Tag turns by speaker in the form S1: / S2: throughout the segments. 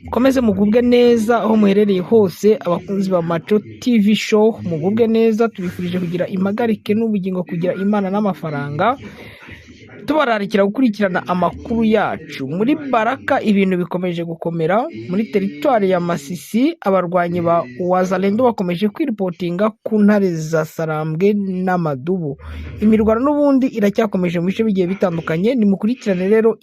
S1: Mukomeze mugubwe neza aho muherereye hose, abakunzi ba Macho TV show mugubwe neza, tubifurije kugira impagarike n'ubugingo, kugira Imana n'amafaranga. Tubararikira gukurikirana amakuru yacu. Muri Baraka ibintu bikomeje gukomera muri teritwari ya Masisi, abarwanyi ba Wazalendo bakomeje kwiripotinga ku ntare za Sarambwe n'Amadubu. Imirwano n'ubundi iracyakomeje mu bice bigiye bitandukanye, nimukurikirane rero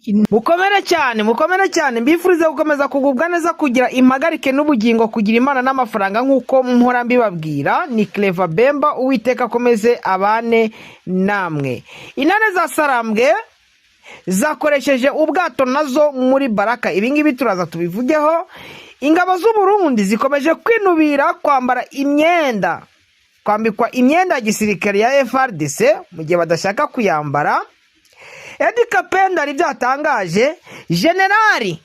S1: mukomere cyane, mbifurize gukomeza kugubwa neza, kugira impagarike n'ubugingo, kugira Imana n'amafaranga nk'uko mpora mbibabwira. Ni Clever Bemba, Uwiteka akomeze abane namwe. Intare za Sarambwe zakoresheje ubwato nazo muri Baraka, ibingibi turaza tubivugeho. Ingabo z'u Burundi zikomeje kwinubira kwambikwa imyenda ya gisirikare ya FARDC mu gihe badashaka kuyambara. Edi Kapenda ari byatangaje, Generali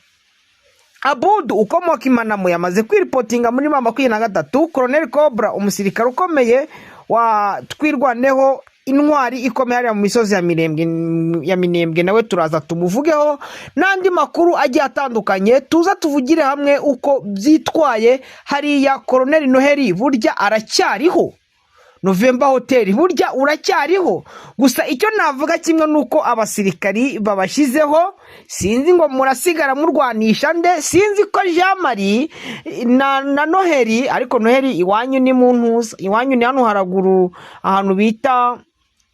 S1: Abudu ukomoka Imanamu yamaze kwiripotinga muri 23. Colonel Cobra umusirikare ukomeye wa twirwaneho intwari ikomeye ari mu misozi ya Minembwe nawe turaza tumuvugeho, n'andi makuru agiye atandukanye tuza tuvugire hamwe uko byitwaye hariya. Colonel Noheli burya aracyariho, November Hotel burya uracyariho. Gusa icyo navuga kimwe nuko abasirikari babashizeho, sinzi ngo murasigara murwanisha nde, sinzi ko Jean Marie na Noheli, ariko Noheli iwanyu ni muntuza, iwanyu ni hano haraguru ahantu bita,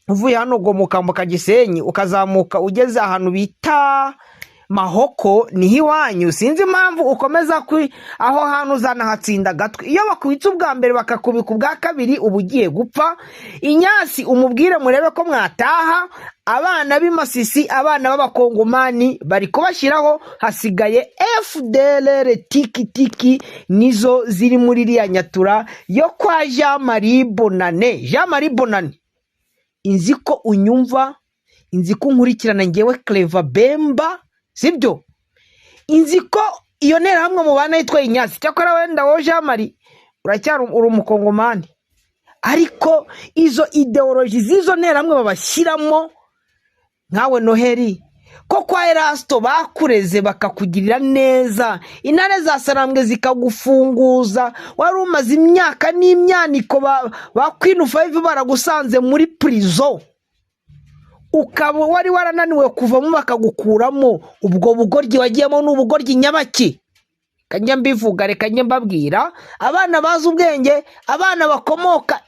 S1: uvuye hano gomuka mu Gisenyi ukazamuka ugeze ahantu bita Mahoko, niho iwanyu. Sinzi impamvu ukomeza aho hantu uzanahatsinda gatwe. Iyo bakubitse ubwa mbere bakakubika ubwa kabiri uba ugiye gupfa. Inyasi umubwire murebe ko mwataha. Abana b'Imasisi, abana b'abakongomani bari kubashyiraho, hasigaye FDLR tiki nizo ziri muri iriya nyatura yo kwa Jean Marie Bonane. Jean Marie Bonane, inzi ko unyumva, inzi ko nkurikirana ngewe Clever Bemba, sibyo? Inzi ko iyo ntera hamwe mu bana yitwa Inyasi, cyakora wenda wo Jean Marie uracyari uri umukongomani, ariko izo ideology zizo ntera hamwe babashyiramo, nkawe Noheli ko kwa Erasto bakureze bakakugirira neza, intare za Sarambwe zikagufunguza, wari umaze imyaka n'imyaniko ba Queen 5 baragusanze muri prison, ukaba wari warananiwe kuvamo bakagukuramo. Ubwo bugoryi wagiyemo n'ubugoryi nyabaki, kanya mbivuga, reka nye mbabwira. Abana bazi ubwenge, abana bakomoka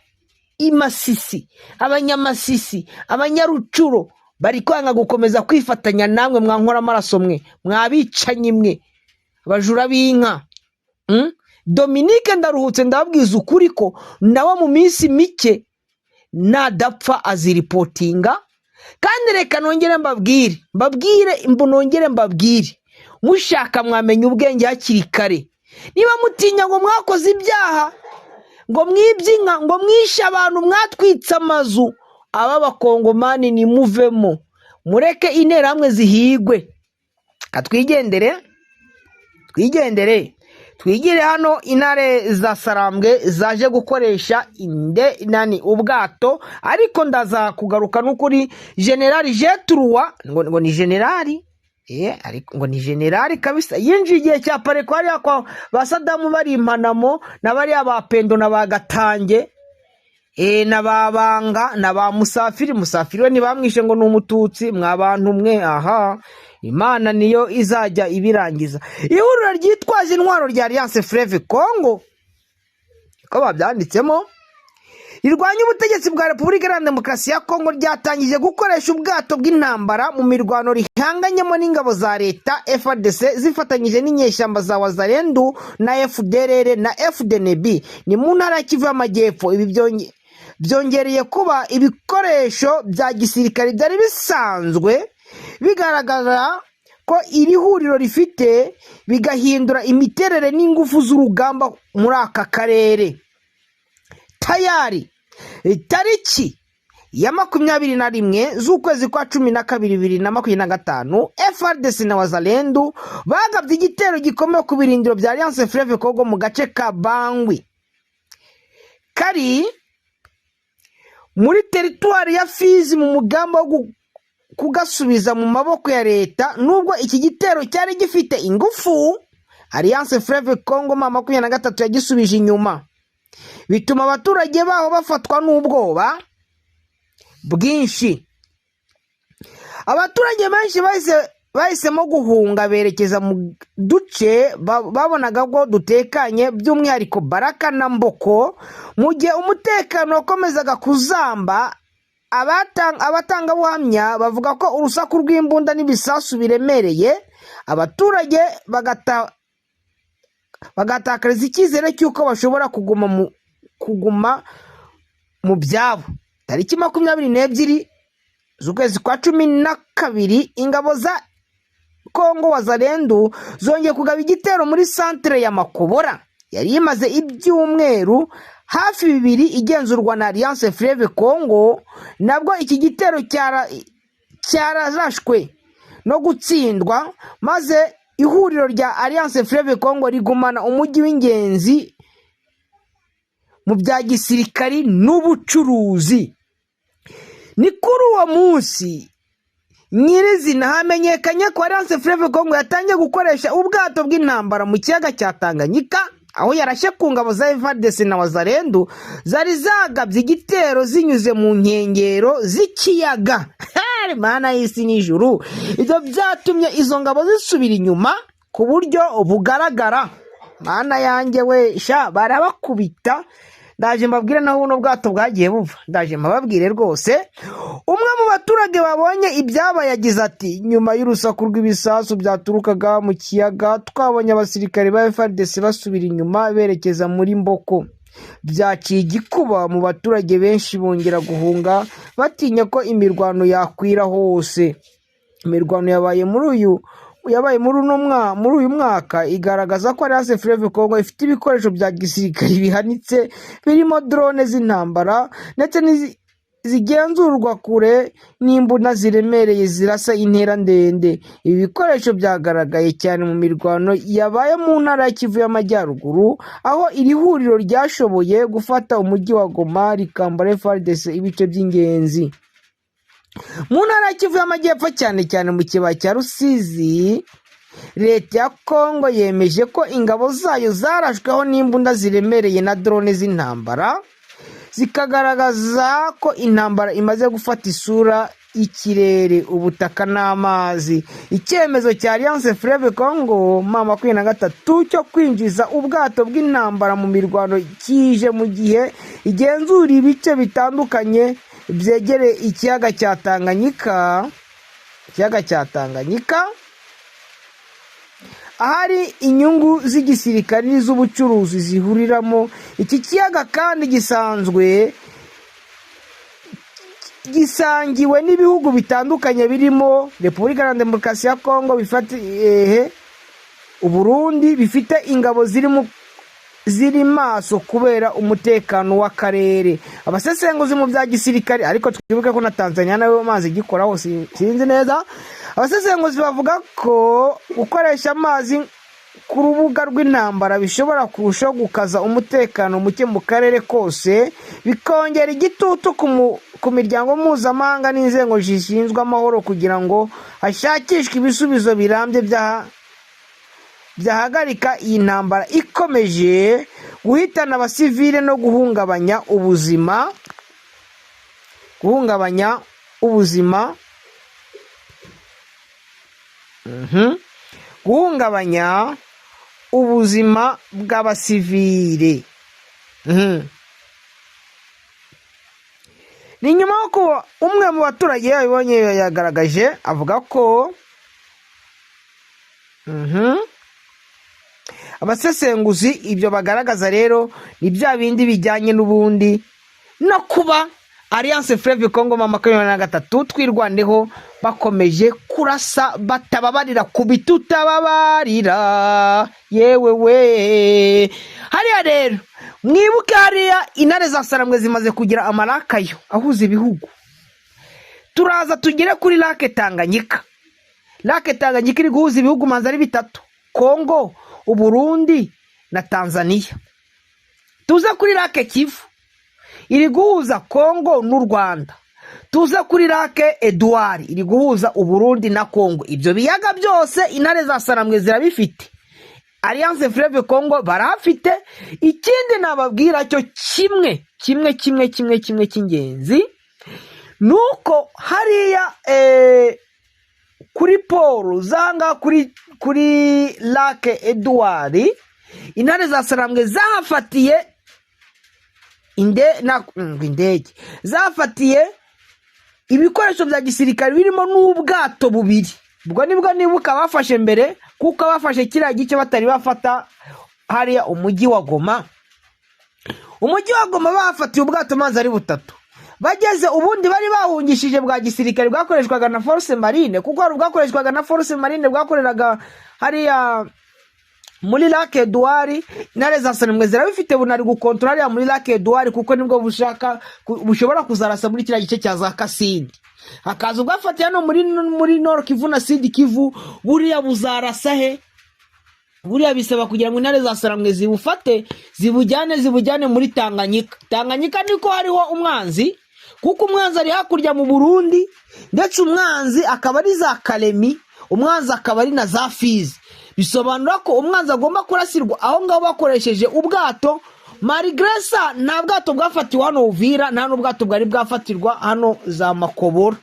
S1: Imasisi, Abanyamasisi, Abanyarucuro bari kwanga gukomeza kwifatanya namwe, mwankora amaraso mwe, mwabicanye mwe, abajura b'inka. Dominique Ndaruhutse ndababwiza ukuri ko nawe mu minsi mike nadapfa aziripotinga. Kandi reka nongere mbabwire, mushaka mwamenya ubwenge hakiri kare. Niba mutinya ngo mwakoze ibyaha, ngo mwibye inka, ngo mwishe abantu, mwatwitse amazu, aba bakongomani ni muvemo, mureke intera hamwe zihigwe. Twigire hano intare za Sarambwe zaje gukoresha ubwato. Ariko ndaza kugaruka n'ukuri General Jetrua, ngo ni generali, ariko ngo ni generali kabisa, yinjiye igihe cya Pareko hariya kwa basadamu bari Impanamo, n'abari abapendo na bagatange, n'ababanga n'aba Musafiri we ntibamwishe ngo ni umututsi, mwabantu mwe. Aha, Imana niyo izajya ibirangiza. Ihuriro ryitwaje intwaro rya Alliance Fleuve Congo, ko babyanditsemo, rirwanya ubutegetsi bwa Repubulika Iharanira Demokarasi ya Congo, ryatangije gukoresha ubwato bw'intambara mu mirwano rihanganyemo n'ingabo za leta FARDC zifatanyije n'inyeshyamba za Wazalendo na FDLR na FDNB. Ni mu ntara ya Kivu y'Amajyepfo. Ibi byongereye kuba ibikoresho bya gisirikare byari bisanzwe bigaragara ko iri huriro rifite, bigahindura imiterere n'ingufu z'urugamba muri aka karere. Tayari tariki ya 21 z'ukwezi kwa 12 2025, FARDC na Wazalendo bagabye igitero gikomeye ku birindiro bya Alliance Fleuve Congo mu gace ka Bangwi, kari muri teritwari ya Fizi, mu mugamba wo kugasubiza mu maboko ya leta. Nubwo iki gitero cyari gifite ingufu, Alliance Fleuve Congo M23 yagisubije inyuma, bituma abaturage baho bafatwa n'ubwoba bwinshi. Abaturage benshi bahisemo guhunga berekeza mu duce babonaga ko dutekanye, by'umwihariko Baraka na Mboko, mu gihe umutekano wakomezaga kuzamba. Abatangabuhamya bavuga ko urusaku rw'imbunda n'ibisasu biremereye abaturage bagatakariza icyizere cy'uko bashobora kuguma mu byabo. Tariki 22 z'ukwezi kwa 12 ingabo za Kongo Wazalendo zongeye kugaba igitero muri centre ya Makobora yari imaze ibyumweru hafi 2 igenzurwa na Alliance Fleuve Congo. Nabwo iki gitero cyararashwe no gutsindwa, maze ihuriro rya Alliance Fleuve Congo rigumana umujyi w'ingenzi mu bya gisirikari n'ubucuruzi. Ni kuri uwo munsi nyirizina hamenyekanye ko Alliance Fleuve Congo yatangiye gukoresha ubwato bw'intambara mu kiyaga cya Tanganyika, aho yarashye ku ngabo za FARDC na Wazalendo zari zagabye igitero zinyuze mu nkengero z'ikiyaga. Mana y'isi n'ijuru, ibyo byatumye izo ngabo zisubira inyuma ku buryo bugaragara. Mana yanjye we, barabakubita. Ndaje mbabwire naho uno bwato bwagiye buva, ndaje mbabwire rwose. Umwe mu baturage babonye ibyaba yagize ati, nyuma y'urusaku rw'ibisasu byaturukaga mu kiyaga, twabonye abasirikare ba FARDC basubira inyuma berekeza muri Mboko. Byaciye igikuba mu baturage benshi bongera guhunga batinya ko imirwano yakwira hose. Imirwano yabaye muri uyu mwaka igaragaza ko Alliance Fleuve Congo ifite ibikoresho bya gisirikare bihanitse birimo drone z'intambara ndetse zigenzurwa kure n'imbunda ziremereye zirasa intera ndende. Ibi bikoresho byagaragaye cyane mu mirwano yabaye mu ntara ya Kivu y'Amajyaruguru, aho iri huriro ryashoboye gufata umujyi wa Goma rikambara FARDC ibice by'ingenzi. Mu ntara ya Kivu y'Amajyepfo cyane cyane mu kibaya cya Rusizi, leta ya Kongo yemeje ko ingabo zayo zarashweho n'imbunda ziremereye na drone z'intambara, zikagaragaza ko intambara imaze gufata isura y'ikirere, ubutaka n'amazi. Icyemezo cya Alliance Fleuve Congo M23 cyo kwinjiza ubwato bw'intambara mu mirwano kije mu gihe igenzura ibice bitandukanye byegereye ikiyaga cya Tanganyika, ahari inyungu z'igisirikare n'iz'ubucuruzi zihuriramo. Iki kiyaga kandi gisangiwe n'ibihugu bitandukanye birimo Repubulika ya Demokarasi ya Kongo, Uburundi, bifite ingabo ziri maso kubera umutekano w'akarere. Abasesenguzi mu bya gisirikare, ariko twibuke ko na Tanzania nawe amazi gikoraho sinzi neza, abasesenguzi bavuga ko gukoresha amazi ku rubuga rw'intambara bishobora kurushaho gukaza umutekano muke mu karere kose, bikongera igitutu ku miryango mpuzamahanga n'inzego zishinzwe amahoro kugira ngo hashakishwe ibisubizo birambye byahagarika iyi ntambara ikomeje guhitana abasivile no guhungabanya ubuzima bw'abasivile. Ni nyuma y'uko umwe mu baturage yabibonye yagaragaje, avuga ko abasesenguzi ibyo bagaragaza rero ni bya bindi bijyanye n'ubundi no kuba Alliance Fleuve Congo M23 twirwandeho bakomeje kurasa batababarira kubitutababarira. Yewe we, hariya rero mwibuke hariya intare za Saramwe zimaze kugira amarakayo ahuza ibihugu. Turaza tugere kuri Lake Tanganyika. Lake Tanganyika iri guhuza ibihugu manzari bitatu: Kongo, Uburundi na Tanzania. Tuza kuri Lake Kivu iri guhuza Kongo n'u Rwanda. Tuza kuri Lake Edouard iri guhuza Uburundi na Kongo. Ibyo biyaga byose intare za Saramwe zirabifite. Alliance Fleuve Congo barafite. Ikindi nababwira cyo kimwe cy'ingenzi nuko hariya kuri Paul zanga kuri Lac Edouard intare za Sarambwe zafatiye indege zafatiye ibikoresho bya gisirikare birimo n'ubwato bubiri. Ubwo nibwo nibuka bafashe mbere kuko bafashe kiriya gice batari bafata hariya umujyi wa Goma. Umujyi wa Goma bafatiye ubwato mazi ari butatu. Bageze ubundi bari bahungishije bwa gisirikare bwakoreshwaga na Force Marine, kuko hari bwakoreshwaga na Force Marine bwakoreraga hariya muri Lac Edouard. Intare za Sarambwe zirabifite bunari gukontrola hariya muri Lac Edouard, kuko nibwo bushobora kuzarasa muri kiriya gice cya za Kasindi. Hakaza ubwafatiye hano muri Nord Kivu na Sud Kivu, buriya buzarasa he? Buriya bisaba kugira ngo intare za Sarambwe zibufate zibujyane muri Tanganyika. Tanganyika niko hariho umwanzi, kuko umwanzi ari hakurya mu Burundi, ndetse umwanzi akaba ari za Kalemi, umwanzi akaba ari na za Fizi. Bisobanura ko umwanzi agomba kurasirwa aho ngaho bakoresheje ubwato. Marigresa nta bwato bwafatiwe hano Uvira, nta n'ubwato bwari bwafatirwa hano za Makobora.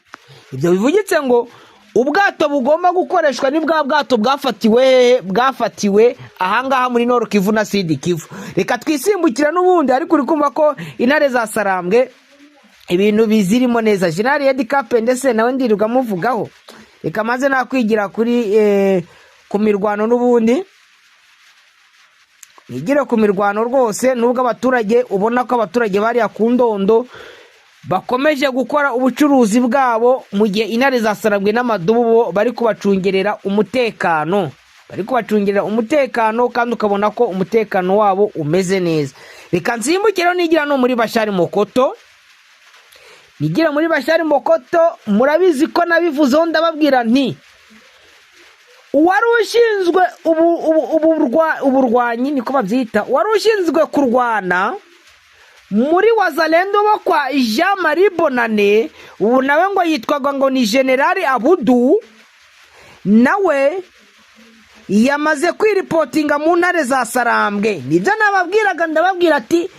S1: Ibyo bivugitse ngo ubwato bugomba gukoreshwa ni bwa bwato bwafatiwe ahangaha muri Nord Kivu na Sud Kivu. Reka twisimbukira n'ubundi, ariko uri kumva ko intare za Sarambwe ibintu bizirimo neza. General Edi Kape ndetse nawe ndirirwa muvugaho. Reka maze nakwigira kuri ku mirwano n'ubundi. Nigire ku mirwano rwose, nubwo abaturage ubona ko abaturage bari akundondo bakomeje gukora ubucuruzi bwabo, mu gihe intare za Sarambwe n'amadubu bari kubacungerera umutekano. Kandi ukabona ko umutekano wabo umeze neza. Reka nsimbukire nigira no muri Bashari Mokoto. Nigira muri Bashari Mokoto, murabizi ko nabivuzeho ndababwira nti wari ushinzwe uburwanyi niko babyita, wari ushinzwe kurwana muri Wazalendo bo kwa Jean Marie Bonane, ubu nawe ngo yitwaga ngo ni General Abudu, nawe yamaze kwiripotinga mu ntare za Sarambwe. Nibyo nababwiraga, ndababwira ati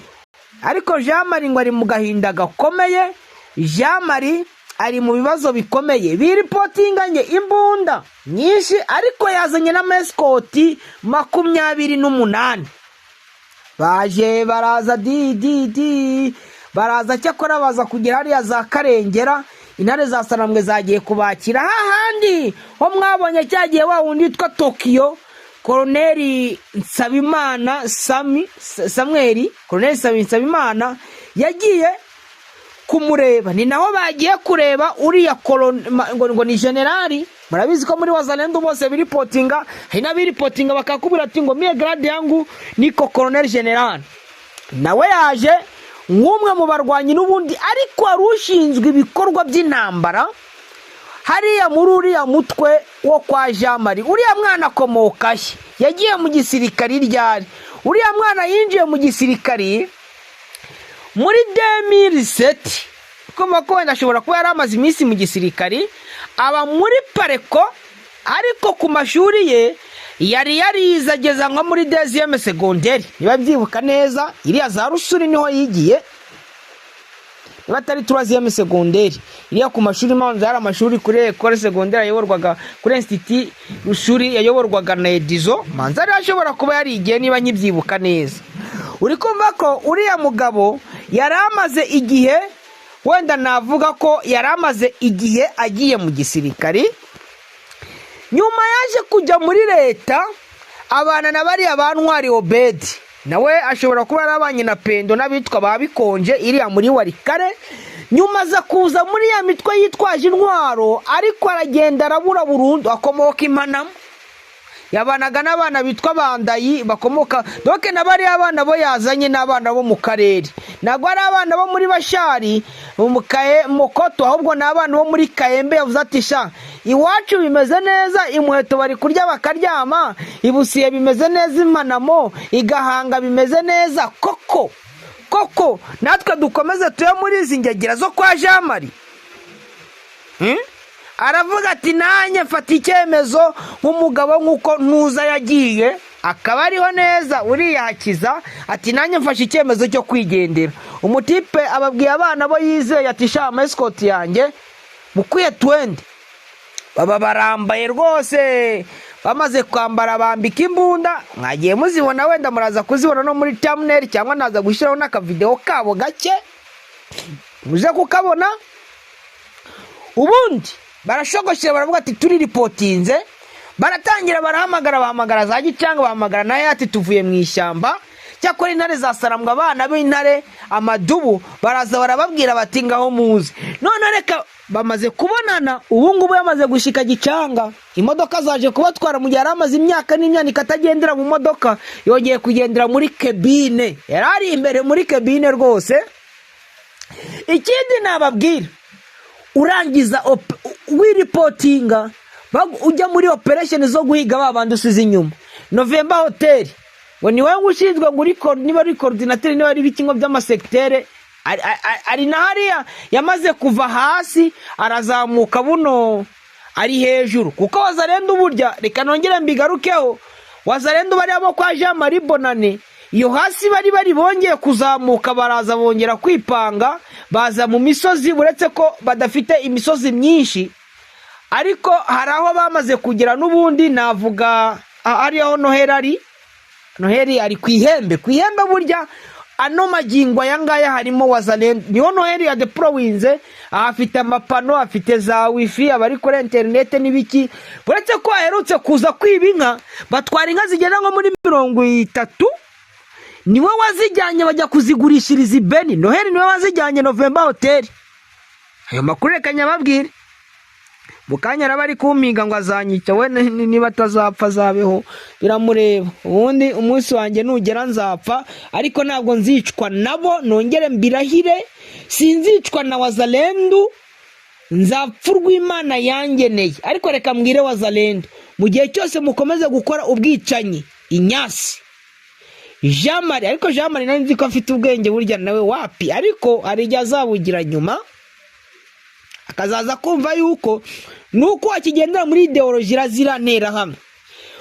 S1: ariko Jean Marie ngo ari mu gahinda gakomeye. Jean Marie ari mu bibazo bikomeye, biripotinganye imbunda nyinshi, ariko yazanye na meskoti 28. Baje baraza baraza cyakora baza kugera hariya za Karengera. Intare za Sarambwe zagiye kubakira hahandi ho mwabonye cyagiye wa wundi yitwa Tokyo, Colonel Nsabimana Colonel Nsabimana yagiye kumureba. Ni naho bagiye kureba uriya ngo ni generali. Murabizi ko muri Wazalendo bose biripotinga, hari n'abiripotinga bakakubwira ati ngo mie grade yangu niko Colonel General. Nawe yaje nk'umwe mu barwanyi n'ubundi, ariko arushinzwe ibikorwa by'intambara hariya muri uriya mutwe wo kwa Jean Marie. Uriya mwana akomoka he? Yagiye mu gisirikari ryari? Uriya mwana yinjiye mu gisirikari muri 2007. Kuma ko wenda ashobora kuba yaramaze iminsi mu gisirikari, aba muri Pareko, ariko ku mashuri ye yari yarizageza nko muri 2e secondaire. Niba byibuka neza, iriya za Rusuri niho yigiye, niba atari 3e secondaire. Iriya ku mashuri manza yari amashuri kuri école secondaire yayoborwaga kuri Institut Rusuri, yayoborwaga na Edizo. Manza ari ashobora kuba yarigiye niba nkibyibuka neza. Uri kumva ko uriya mugabo yaramaze igihe, wenda navuga ko yaramaze igihe agiye mu gisirikari. Nyuma yaje kujya muri leta abana na bari abantwari Obedi, nawe ashobora kuba yarabanye na Pendo n'abitwa babikonje iriya muri Warikare. Nyuma za kuza muri ya mitwe yitwaje intwaro, ariko aragenda arabura burundu, akomoka Impanama. Yabanaga n'abana bitwa Bandayi bakomoka doke nabari abana bo yazanye n'abana bo mu karere. Nagwa ari abana bo muri Bashari mu Mokoto, ahubwo n'abana bo muri Kayembe. Yavuze ati sha iwacu bimeze neza, imuheto bari kurya bakaryama, ibusiye bimeze neza, Impanamo Igahanga bimeze neza. Koko natwe dukomeze tuye muri izi ngegera zo kwa Jean Marie. Aravuga ati nanye mfata icyemezo nk'umugabo nk'uko ntuza yagiye akaba ariho neza uriya Hakiza ati nanjye mfashe icyemezo cyo kwigendera. Umutipe ababwiye abana bo yizeye ati sha escort yanjye mukwiye 20 baba barambaye rwose, bamaze kwambara bambika imbunda, mwagiye muzibona, wenda muraza kuzibona no muri thumbnail cyangwa naza gushyiraho n'akavideo kabo gake muze kukabona. Ubundi barashogoshye baravuga ati turi reportinze, baratangira bahamagara za Gicanga, bahamagara naye ati tuvuye mu ishyamba. Cyakora intare zasarambwa, abana b'intare amadubu baraza barababwira bati ngaho muze. None reka bamaze kubonana, ubu ngubu yamaze gushika Gicanga, imodoka zaje kubatwara mu gihe amaze imyaka n'imyaka atagendera mu modoka, yongeye kugendera muri cabine, yarari imbere muri cabine rwose. Ikindi nababwira, urangiza reportinga ujya muri operation zo guhiga babandi usize inyuma. November Hotel ngo ni wowe ushinzwe ngo niba ari coordinateur, niba ari bikingo by'amasektere, ari na hariya yamaze kuva hasi arazamuka buno ari hejuru, kuko Wazalendo burya reka nongere mbigarukeho, Wazalendo bari abo kwa Jean Marie Bonane iyo hasi bari bongeye kuzamuka, baraza bongera kwipanga, baza mu misozi, uretse ko badafite imisozi myinshi, ariko haraho bamaze kugira. N'ubundi navuga ari aho Noheli ari kwihembe burya ano magingwa yangaya harimo Wazalendo, niho Noheli ya deployinze, afite amapano, afite za wifi, abari kuri internet n'ibiki, uretse ko aherutse kuza kwiba inka, batwara inka zigera nko muri 30, niwe wazijyanye bajya kuzigurishiriza ibeni. Noheli niwe wazijyanye November Hotel. Ayo makuru reka nyababwire, mukanya arabari kumpinga ngo azanyica, we niba atazapfa zabeho biramureba. Ubundi umunsi wanjye nugera nzapfa, ariko ntabwo nzicwa nabo, nongere mbirahire, sinzicwa na Wazalendo, nzapfurwa Imana yangeneye. Ariko reka mbwire Wazalendo, mu gihe cyose mukomeze gukora ubwicanyi inyasi Jean Marie, ariko Jean Marie nzi ko afite ubwenge burya nawe wapi, ariko arijya azabugira nyuma akazaza kumva yuko nuko akigendera muri ideology razirantera hamwe.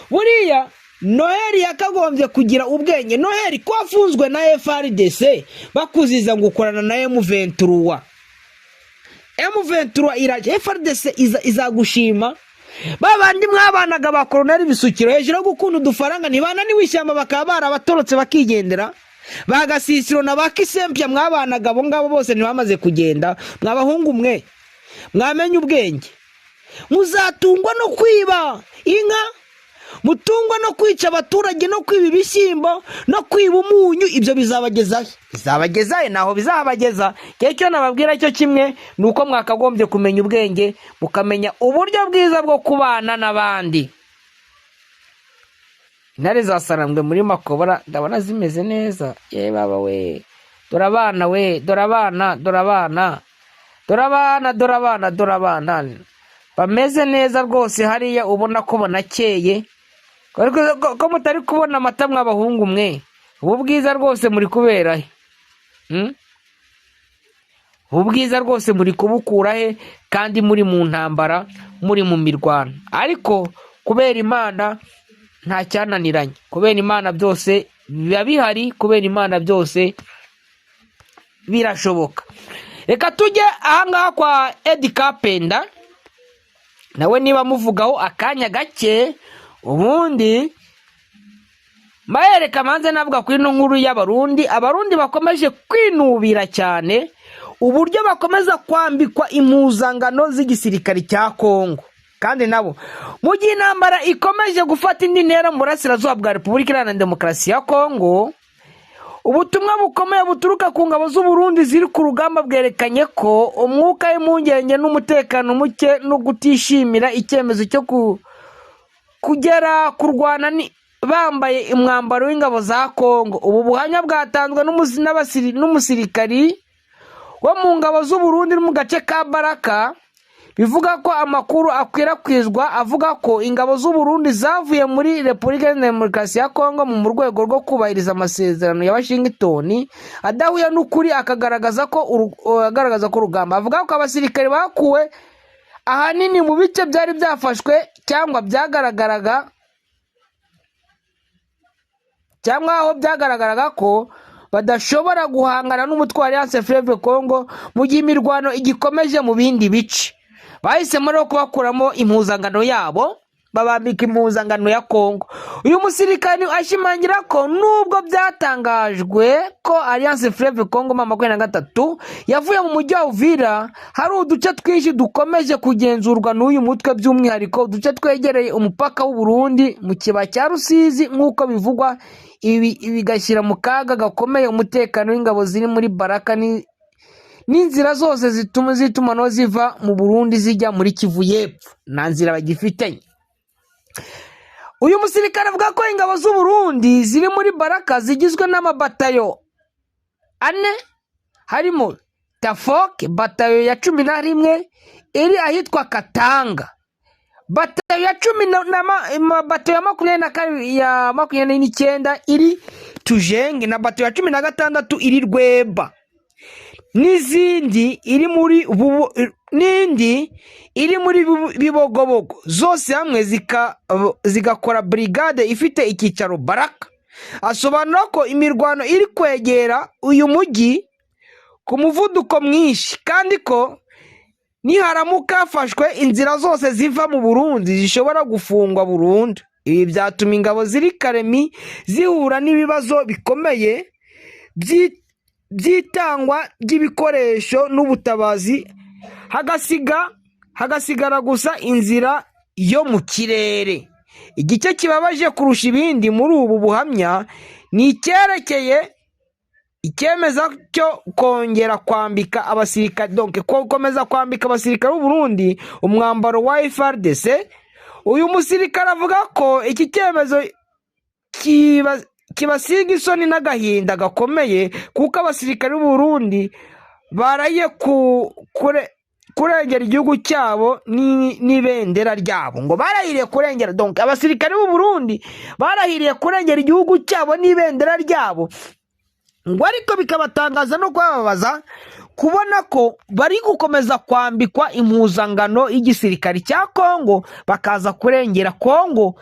S1: Buriya Noheli yakagombye kugira ubwenge. Noheli ko afunzwe na FRDC bakuziza ngo ukorana na M23 iraje, FRDC izagushima. Babandi mwabanaga ba Colonel Bisukiro hejuru yo gukunda udufaranga, nibana ni wishyamba bakaba barabatorotse bakigendera. Bagasisiro na bakisempya mwabanaga abo ngabo bose ntibamaze kugenda. Mwabahungu mwe mwamenye ubwenge, muzatungwa no kwiba inka, mutungwa no kwica abaturage, no kwiba ibishyimbo, no kwiba umunyu. Ibyo bizabagezayo naho bizabageza. Cyo nababwira cyo kimwe nuko mwakagombye kumenya ubwenge, mukamenya uburyo bwiza bwo kubana n'abandi. Intare zasarambwe muri Makobora ndabona zimeze neza. Ye baba we, dorabana we, dorabana bameze neza rwose hariya, ubona ko banakeye, ko mutari kubona amata mw'abahungu mwe. Ubu bwiza rwose muri kubera he? Ubwiza rwose muri kubukura he? Kandi muri mu ntambara, muri mu mirwano. Ariko kubera Imana nta cyananiranye, kubera Imana byose biba bihari, kubera Imana byose birashoboka. Reka tujye ahangaha kwa Edi Kapenda, nawe niba muvugaho akanya gake, ubundi mahereka manze navuga kuri no nkuru y'Abarundi. Abarundi bakomeje kwinubira cyane uburyo bakomeza kwambikwa impuzangano z'igisirikare cya Kongo, kandi nabo mu gihe intambara ikomeje gufata indi ntera mu burasirazuba bwa Repubulika Iharanira Demokarasi ya Kongo. Ubutumwa bukomeye buturuka ku ngabo z'u Burundi ziri ku rugamba bwerekanye ko umwuka w'impungenge n'umutekano muke no gutishimira icyemezo cyo kugera kurwana bambaye umwambaro w'ingabo za Kongo. Ubu buhanya bwatanzwe n'umusirikari wo mu ngabo z'u Burundi mu gace ka Baraka, bivuga ko amakuru akwirakwizwa avuga ko ingabo z'u Burundi zavuye muri Repubulika Iharanira Demokarasi ya Kongo mu rwego rwo kubahiriza amasezerano ya Washington adahuye n'ukuri, akagaragaza ko urugamba. Avuga ko abasirikare bakuwe ahanini mu bice byari byafashwe cyangwa byagaragaraga cyangwa aho byagaragaraga ko badashobora guhangana n'umutwe wa Alliance Fleuve Congo mu gihe imirwano igikomeje mu bindi bice. Bahisemo rero kubakuramo impuzangano yabo, babambika impuzangano ya Congo. Uyu musirikare ashimangira ko nubwo byatangajwe ko Alliance Fleuve Congo M23 yavuye mu mujyi wa Uvira, hari uduce twinshi dukomeje kugenzurwa n'uyu mutwe, by'umwihariko uduce twegereye umupaka w'u Burundi mu kibaya cya Rusizi nk'uko bivugwa. Ibi bigashyira mu kaga gakomeye umutekano w'ingabo ziri muri Baraka n'inzira zose zitumanaho ziva mu Burundi zijya muri Kivu y'Epfo, nta nzira bagifitanye. Uyu musirikare avuga ko ingabo z'u Burundi ziri muri Baraka zigizwe n'amabatayo 4, harimo Tafoke batayo ya 11 iri ahitwa Katanga, batayo ya 10 batayo ya 29 iri Tujenge, na batayo ya 16 iri Rweba, n'izindi iri muri Bibogobogo. Zose hamwe zigakora brigade ifite icyicaro Baraka. Asobanura ko imirwano iri kwegera uyu mujyi ku muvuduko mwinshi, kandi ko niharamuka hafashwe inzira zose ziva mu Burundi zishobora gufungwa burundu. Ibi byatuma ingabo ziri Karemi zihura n'ibibazo bikomeye by'itangwa ry'ibikoresho n'ubutabazi, hagasigara gusa inzira yo mu kirere. Igice kibabaje kurusha ibindi muri ubu buhamya ni icyerekeye icyemeza cyo kongera kwambika abasirikare, gukomeza kwambika abasirikare b'u Burundi umwambaro wa FARDC. Uyu musirikare avuga ko iki cyemezo kibasiga isoni n'agahinda gakomeye, kuko abasirikare b'u Burundi baraye kurengera igihugu cyabo n'ibendera ryabo. Ngo barahiriye kurengera, abasirikare b'u Burundi barahiriye kurengera igihugu cyabo n'ibendera ryabo. Ngo ariko bikabatangaza no kwababaza kubona ko bari gukomeza kwambikwa impuzangano y'igisirikare cya Congo, bakaza kurengera Congo,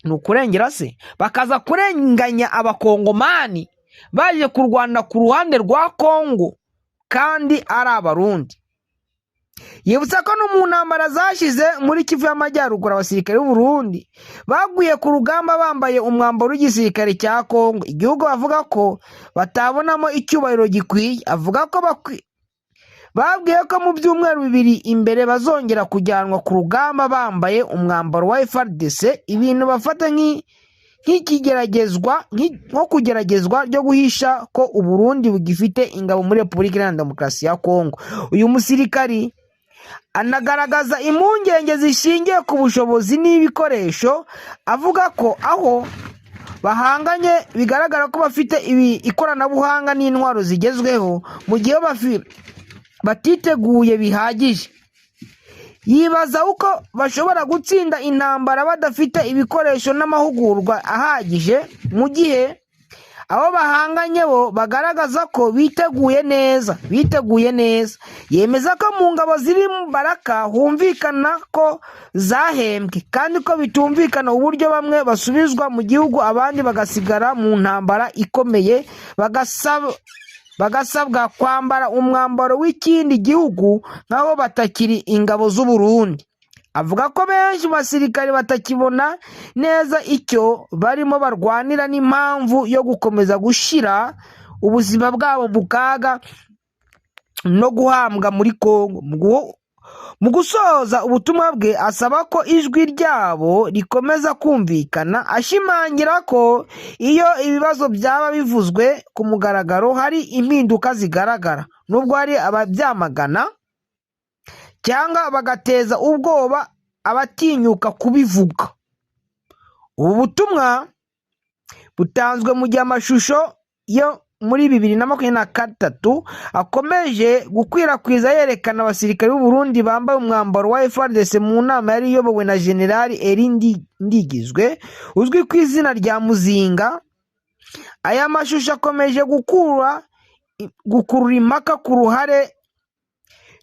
S1: nukurengera se bakaza kurenganya abakongomani baje kurwana ku ruhande rwa Congo kandi ari abarundi. Yibutsa ko no mu ntambara zashize muri Kivu y'Amajyaruguru abasirikare b'u Burundi baguye ku rugamba bambaye umwambaro w'igisirikare cya Congo, igihugu bavuga ko batabonamo icyubahiro gikwiye. Avuga ko babwiye ko mu byumweru 2 imbere bazongera kujyanwa ku rugamba bambaye umwambaro wa FARDC, ibintu bafata nko kugeragezwa ryo guhisha ko u Burundi bugifite ingabo muri Repubulika Iharanira Demokarasi ya Congo. Uyu musirikari anagaragaza impungenge zishingiye ku bushobozi n'ibikoresho, avuga ko aho bahanganye bigaragara ko bafite ikoranabuhanga n'intwaro zigezweho mu gihe batiteguye bihagije. Yibaza uko bashobora gutsinda intambara badafite ibikoresho n'amahugurwa ahagije, mu gihe abo bahanganye bo bagaragaza ko biteguye neza. Yemeza ko mu ngabo ziri mu Baraka humvikana ko zahembwe, kandi ko bitumvikana uburyo bamwe basubizwa mu gihugu abandi bagasigara mu ntambara ikomeye, bagasabwa kwambara umwambaro w'ikindi gihugu nk'aho batakiri ingabo z'u Burundi. Avuga ko benshi basirikare batakibona neza icyo barimo barwanira n'impamvu yo gukomeza gushira ubuzima bwabo mu kaga no guhambwa muri Congo. Mu gusoza ubutumwa bwe asaba ko ijwi ryabo rikomeza kumvikana, ashimangira ko iyo ibibazo byaba bivuzwe ku mugaragaro hari impinduka zigaragara, nubwo hari ababyamagana cyangwa bagateza ubwoba abatinyuka kubivuga. Ubu butumwa butanzwe mu gihe amashusho yo muri 2023 akomeje gukwirakwiza yerekana abasirikare b'u Burundi bambaye umwambaro wa FARDC mu nama yari iyobowe na General Eri Ndigizwe uzwi ku izina rya Muzinga. Aya mashusho akomeje gukurura impaka ku ruhare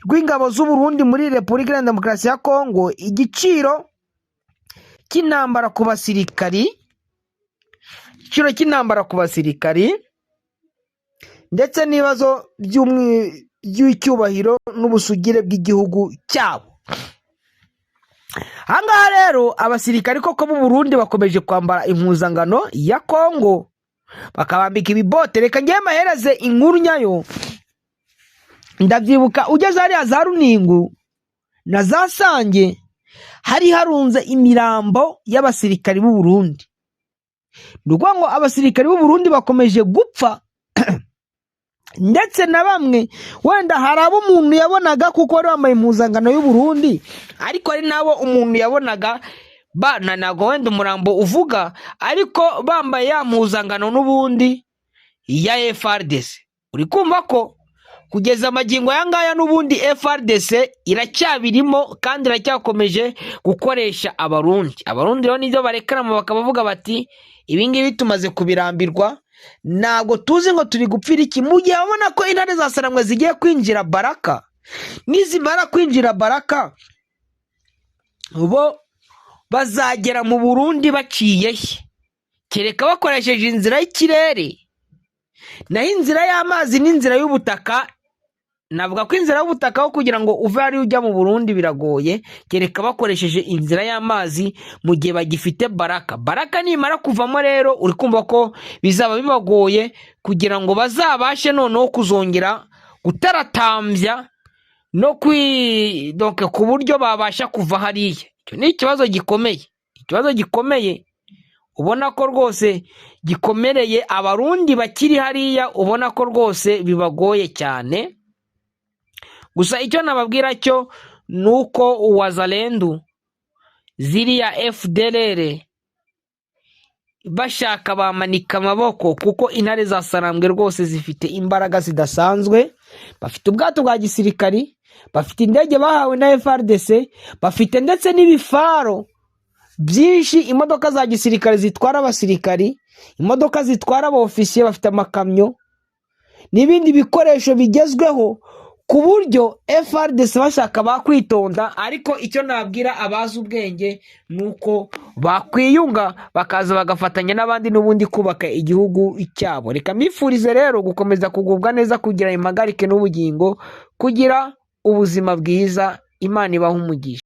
S1: rw'ingabo z'u Burundi muri Repubulika Iharanira Demokarasi ya Congo, igiciro cy'intambara ku basirikari igiciro cy'intambara ku basirikari ndetse n'ibibazo by'icyubahiro n'ubusugire bw'igihugu cyabo. Ahangaha rero abasirikari koko b'u Burundi bakomeje kwambara impuzangano ya Kongo, bakabambika ibibote. Reka ngiye mahereze inkuru nyayo. Ndabyibuka ugeze hariya za Runingu na za Sange hari harunze imirambo y'abasirikari b'u Burundi. Ndugwa ngo abasirikari b'u Burundi bakomeje gupfa ndetse na bamwe wenda hari abo umuntu yabonaga kuko bari bambaye impuzangano y'u Burundi, ariko ari nabo umuntu yabonaga ntago wenda umurambo uvuga, ariko bambaye ya mpuzangano n'ubundi ya FARDC. Uri kumva ko kugeza amagingo yangaya n'ubundi FARDC iracyabirimo kandi iracyakomeje gukoresha abarundi. Abarundi rero nibyo barekaramo bakabavuga bati ibingibi tumaze kubirambirwa, ntabwo tuzi ngo turi gupfira iki. Mu gihe babona ko intare za Sarangwe zigiye kwinjira Baraka, nizimara kwinjira Baraka bo bazagera mu Burundi baciye kereka bakoresheje inzira y'ikirere, naho inzira y'amazi n'inzira y'ubutaka, navuga ko inzira y'ubutaka kugira ngo uve ari ujya mu Burundi biragoye, kereka bakoresheje inzira y'amazi mu gihe bagifite Baraka. Baraka nimara kuvamo rero uri kumva ko bizaba bibagoye kugira ngo bazabashe noneho kuzongera gutaratambya no ku buryo babasha kuva hariya. Icyo ni ikibazo gikomeye, ubona ko rwose gikomereye abarundi bakiri hariya, ubona ko rwose bibagoye cyane. Gusa icyo nababwira cyo nuko Wazalendo ziriya FDLR bashaka bamanika amaboko, kuko intare za Sarambwe rwose zifite imbaraga zidasanzwe. Bafite ubwato bwa gisirikari, bafite indege bahawe na FARDC, bafite ndetse n'ibifaro byinshi, imodoka za gisirikare zitwara abasirikari, imodoka zitwara abofisiye, bafite amakamyo n'ibindi bikoresho bigezweho, ku buryo FARDC bashaka bakwitonda. Ariko icyo nabwira abazi ubwenge nuko bakwiyunga bakaza bagafatanya n'abandi n'ubundi kubaka igihugu cyabo. Reka mbifurize rero gukomeza kugubwa neza, kugira impagarike n'ubugingo, kugira ubuzima bwiza. Imana ibahe umugisha.